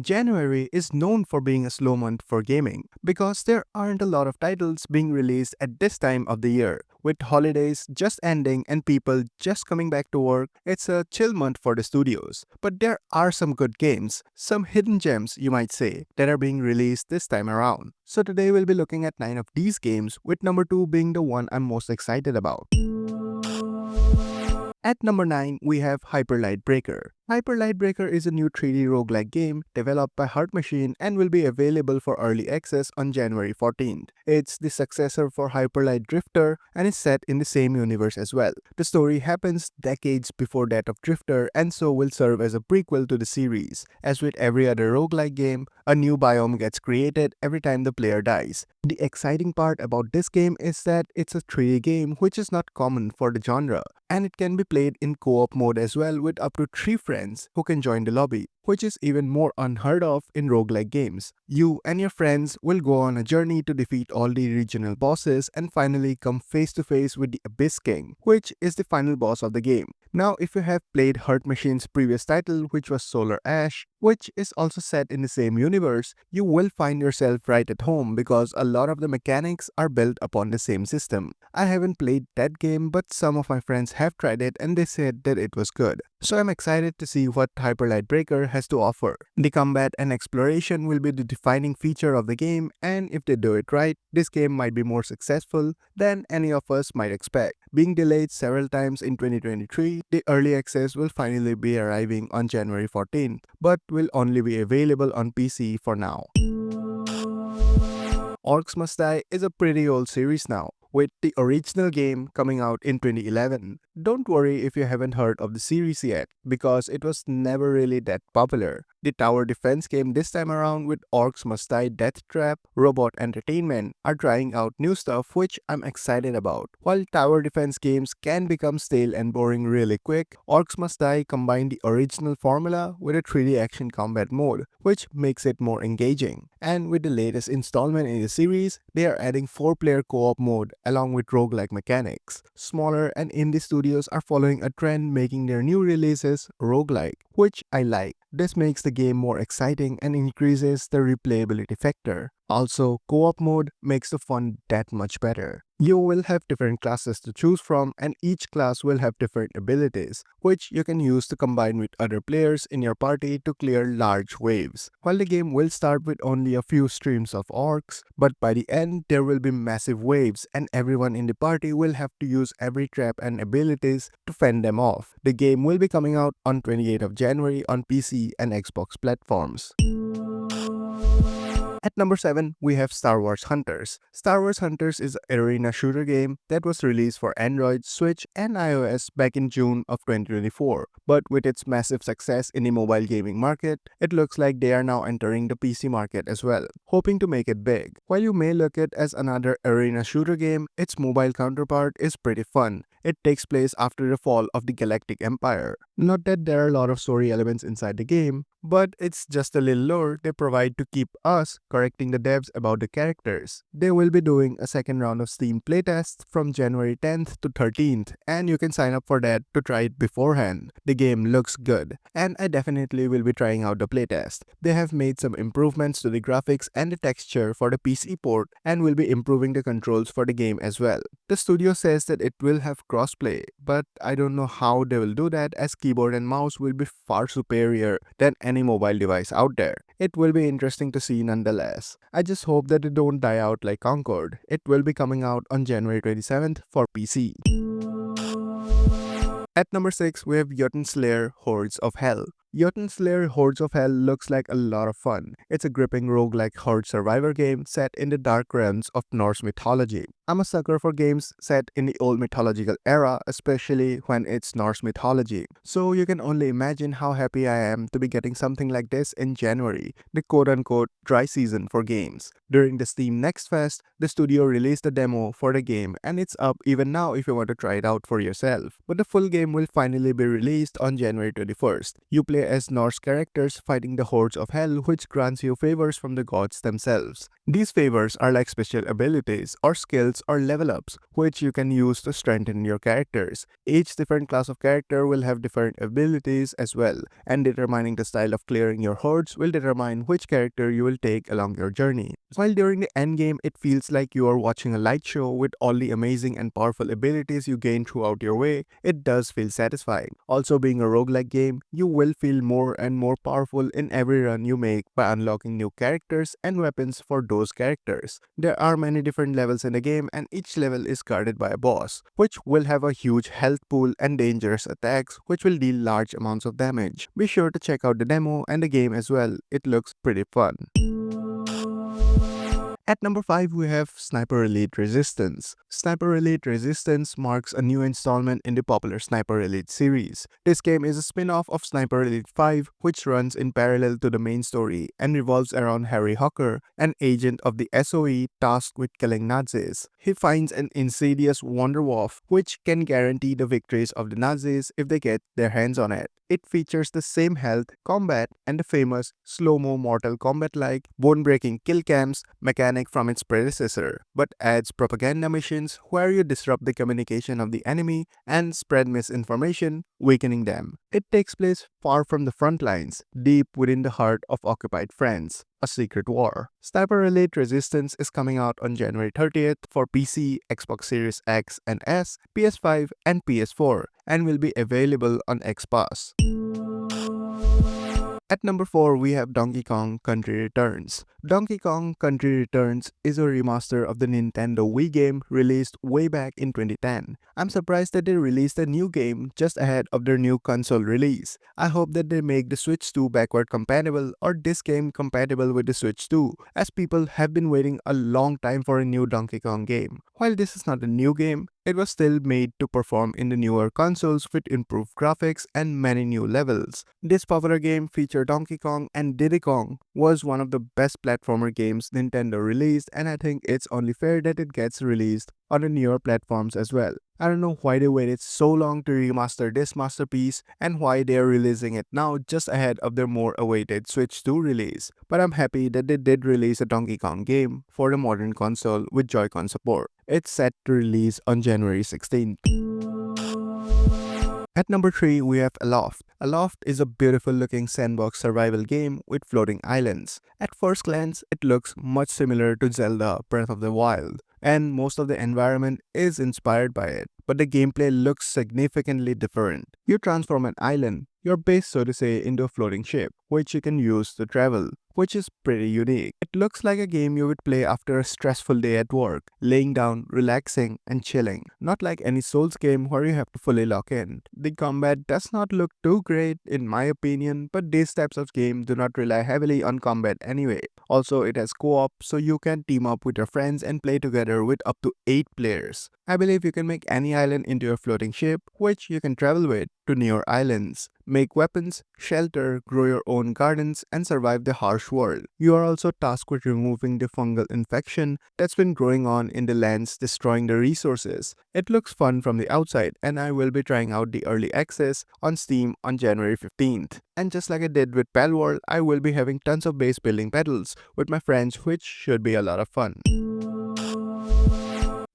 January is known for being a slow month for gaming because there aren't a lot of titles being released at this time of the year. With holidays just ending and people just coming back to work, it's a chill month for the studios. But there are some good games, some hidden gems you might say, that are being released this time around. So today we'll be looking at 9 of these games, with number 2 being the one I'm most excited about. At number 9, we have Hyper Light Breaker. Hyper Light Breaker is a new 3D roguelike game developed by Heart Machine and will be available for early access on January 14th. It's the successor for Hyper Light Drifter and is set in the same universe as well. The story happens decades before that of Drifter and so will serve as a prequel to the series. As with every other roguelike game, a new biome gets created every time the player dies. The exciting part about this game is that it's a 3D game which is not common for the genre, and it can be played in co-op mode as well with up to 3 friends who can join the lobby, which is even more unheard of in roguelike games. You and your friends will go on a journey to defeat all the regional bosses and finally come face to face with the Abyss King, which is the final boss of the game. Now, if you have played Heart Machine's previous title, which was Solar Ash, which is also set in the same universe, you will find yourself right at home because a lot of the mechanics are built upon the same system. I haven't played that game, but some of my friends have tried it and they said that it was good. So I'm excited to see what Hyper Light Breaker has to offer. The combat and exploration will be the defining feature of the game, and if they do it right, this game might be more successful than any of us might expect. Being delayed several times in 2023, the early access will finally be arriving on January 14th, but will only be available on PC for now. Orcs Must Die is a pretty old series now, with the original game coming out in 2011. Don't worry if you haven't heard of the series yet, because it was never really that popular. The tower defense game this time around with Orcs Must Die Death Trap, Robot Entertainment are trying out new stuff which I'm excited about. While tower defense games can become stale and boring really quick, Orcs Must Die combine the original formula with a 3D action combat mode, which makes it more engaging. And with the latest installment in the series, they are adding 4-player co-op mode along with roguelike mechanics. Smaller and indie studios are following a trend making their new releases roguelike, which I like. This makes the game more exciting and increases the replayability factor. Also, co-op mode makes the fun that much better. You will have different classes to choose from, and each class will have different abilities, which you can use to combine with other players in your party to clear large waves. While the game will start with only a few streams of orcs, but by the end there will be massive waves and everyone in the party will have to use every trap and abilities to fend them off. The game will be coming out on 28th of January on PC and Xbox platforms. At number 7, we have Star Wars Hunters. Star Wars Hunters is an arena shooter game that was released for Android, Switch, and iOS back in June of 2024. But with its massive success in the mobile gaming market, it looks like they are now entering the PC market as well, hoping to make it big. While you may look at it as another arena shooter game, its mobile counterpart is pretty fun. It takes place after the fall of the Galactic Empire. Not that there are a lot of story elements inside the game, but it's just a little lore they provide to keep us correcting the devs about the characters. They will be doing a second round of Steam playtests from January 10th to 13th, and you can sign up for that to try it beforehand. The game looks good, and I definitely will be trying out the playtest. They have made some improvements to the graphics and the texture for the PC port and will be improving the controls for the game as well. The studio says that it will have crossplay, but I don't know how they will do that as keyboard and mouse will be far superior than any mobile device out there. It will be interesting to see nonetheless. I just hope that it don't die out like Concord. It will be coming out on January 27th for PC. At number 6, we have Jotun Slayer Hordes of Hell. Jotun Slayer Hordes of Hell looks like a lot of fun. It's a gripping roguelike horde survivor game set in the dark realms of Norse mythology. I'm a sucker for games set in the old mythological era, especially when it's Norse mythology. So you can only imagine how happy I am to be getting something like this in January, the quote-unquote dry season for games. During the Steam Next Fest, the studio released a demo for the game and it's up even now if you want to try it out for yourself. But the full game will finally be released on January 21st. You play play as Norse characters fighting the hordes of hell, which grants you favors from the gods themselves. These favors are like special abilities or skills or level ups, which you can use to strengthen your characters. Each different class of character will have different abilities as well, and determining the style of clearing your hordes will determine which character you will take along your journey. While during the endgame, it feels like you are watching a light show with all the amazing and powerful abilities you gain throughout your way, it does feel satisfying. Also, being a roguelike game, you will feel more and more powerful in every run you make by unlocking new characters and weapons for those characters. There are many different levels in the game, and each level is guarded by a boss, which will have a huge health pool and dangerous attacks which will deal large amounts of damage. Be sure to check out the demo and the game as well, it looks pretty fun. At number 5, we have Sniper Elite Resistance. Sniper Elite Resistance marks a new installment in the popular Sniper Elite series. This game is a spin-off of Sniper Elite 5, which runs in parallel to the main story and revolves around Harry Hawker, an agent of the SOE tasked with killing Nazis. He finds an insidious Wunderwaffe, which can guarantee the victories of the Nazis if they get their hands on it. It features the same health, combat, and the famous slow-mo Mortal Kombat-like bone-breaking kill cams mechanic from its predecessor, but adds propaganda missions where you disrupt the communication of the enemy and spread misinformation, weakening them. It takes place far from the front lines, deep within the heart of occupied France. A secret war. Sniper Elite Resistance is coming out on January 30th for PC, Xbox Series X and S, PS5, and PS4, and will be available on Xpass. At number 4, we have Donkey Kong Country Returns. Donkey Kong Country Returns is a remaster of the Nintendo Wii game released way back in 2010. I'm surprised that they released a new game just ahead of their new console release. I hope that they make the Switch 2 backward compatible or this game compatible with the Switch 2, as people have been waiting a long time for a new Donkey Kong game. While this is not a new game, it was still made to perform in the newer consoles with improved graphics and many new levels. This popular game featured Donkey Kong, and Diddy Kong was one of the best platformer games Nintendo released, and I think it's only fair that it gets released on the newer platforms as well. I don't know why they waited so long to remaster this masterpiece and why they are releasing it now just ahead of their more awaited Switch 2 release, but I'm happy that they did release a Donkey Kong game for the modern console with Joy-Con support. It's set to release on January 16th. At number 3, we have Aloft. Aloft is a beautiful looking sandbox survival game with floating islands. At first glance, it looks much similar to Zelda Breath of the Wild, and most of the environment is inspired by it, but the gameplay looks significantly different. You transform an island, your base so to say, into a floating ship, which you can use to travel, which is pretty unique. It looks like a game you would play after a stressful day at work, laying down, relaxing, and chilling. Not like any Souls game where you have to fully lock in. The combat does not look too great in my opinion, but these types of games do not rely heavily on combat anyway. Also, it has co-op, so you can team up with your friends and play together with up to 8 players. I believe you can make any island into a floating ship, which you can travel with to newer islands, make weapons, shelter, grow your own gardens, and survive the harsh world. You are also tasked with removing the fungal infection that's been growing on in the lands, destroying the resources. It looks fun from the outside, and I will be trying out the early access on Steam on January 15th. And just like I did with Palworld, I will be having tons of base building battles with my friends, which should be a lot of fun.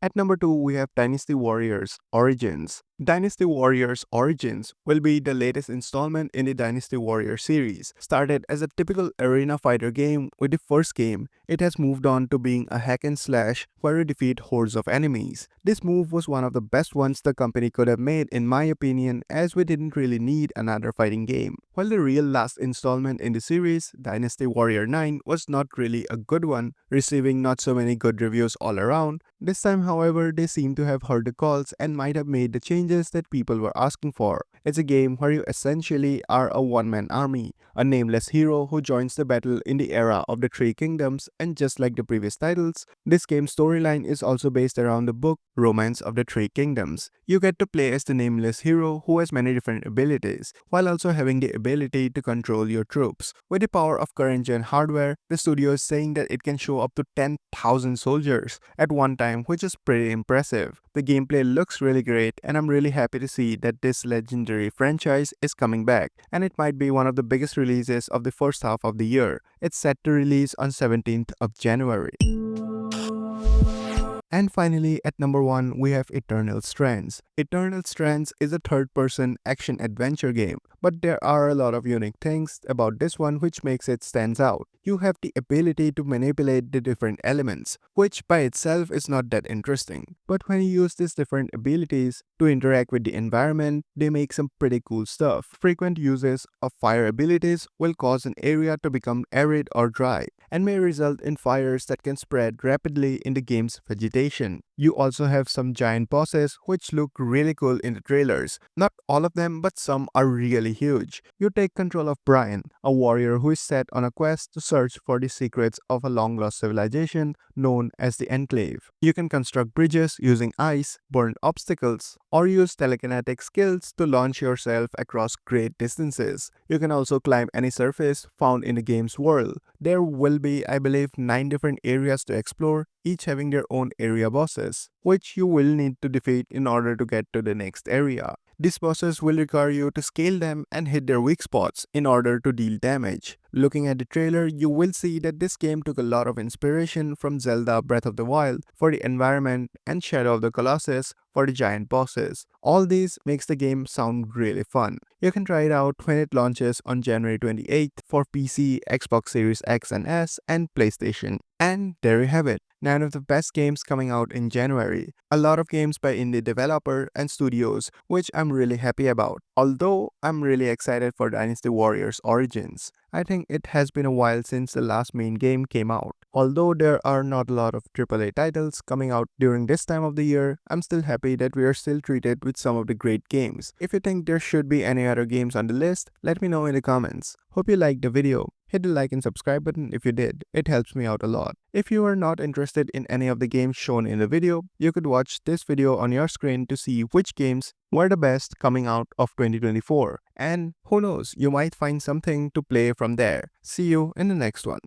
At number 2, we have Dynasty Warriors Origins. Dynasty Warriors Origins will be the latest installment in the Dynasty Warriors series. Started as a typical arena fighter game with the first game, it has moved on to being a hack and slash where you defeat hordes of enemies. This move was one of the best ones the company could have made in my opinion, as we didn't really need another fighting game. While the real last installment in the series, Dynasty Warrior 9, was not really a good one, receiving not so many good reviews all around. This time however, they seem to have heard the calls and might have made the changes that people were asking for. It's a game where you essentially are a one-man army, a nameless hero who joins the battle in the era of the Three Kingdoms, and just like the previous titles, this game's storyline is also based around the book Romance of the Three Kingdoms. You get to play as the nameless hero who has many different abilities, while also having the ability to control your troops. With the power of current gen hardware, the studio is saying that it can show up to 10,000 soldiers at one time, which is pretty impressive. The gameplay looks really great, and I'm really happy to see that this legendary franchise is coming back, and it might be one of the biggest releases of the first half of the year. It's set to release on 17th of January. And finally, at number 1, we have Eternal Strands. Eternal Strands is a third-person action-adventure game, but there are a lot of unique things about this one which makes it stand out. You have the ability to manipulate the different elements, which by itself is not that interesting. But when you use these different abilities to interact with the environment, they make some pretty cool stuff. Frequent uses of fire abilities will cause an area to become arid or dry, and may result in fires that can spread rapidly in the game's vegetation. You also have some giant bosses which look really cool in the trailers. Not all of them, but some are really huge. You take control of Brian, a warrior who is set on a quest to search for the secrets of a long-lost civilization known as the Enclave. You can construct bridges using ice, burn obstacles, or use telekinetic skills to launch yourself across great distances. You can also climb any surface found in the game's world. There will be, I believe, 9 different areas to explore, each having their own area bosses, which you will need to defeat in order to get to the next area. These bosses will require you to scale them and hit their weak spots in order to deal damage. Looking at the trailer, you will see that this game took a lot of inspiration from Zelda Breath of the Wild for the environment and Shadow of the Colossus for the giant bosses. All these makes the game sound really fun. You can try it out when it launches on January 28th for PC, Xbox Series X and S, and PlayStation. And there you have it, 9 of the best games coming out in January. A lot of games by indie developer and studios, which I'm really happy about. Although I'm really excited for Dynasty Warriors Origins. I think it has been a while since the last main game came out. Although there are not a lot of AAA titles coming out during this time of the year, I'm still happy that we are still treated with some of the great games. If you think there should be any other games on the list, let me know in the comments. Hope you liked the video. Hit the like and subscribe button if you did, it helps me out a lot. If you are not interested in any of the games shown in the video, you could watch this video on your screen to see which games were the best coming out of 2024. And who knows, you might find something to play from there. See you in the next one.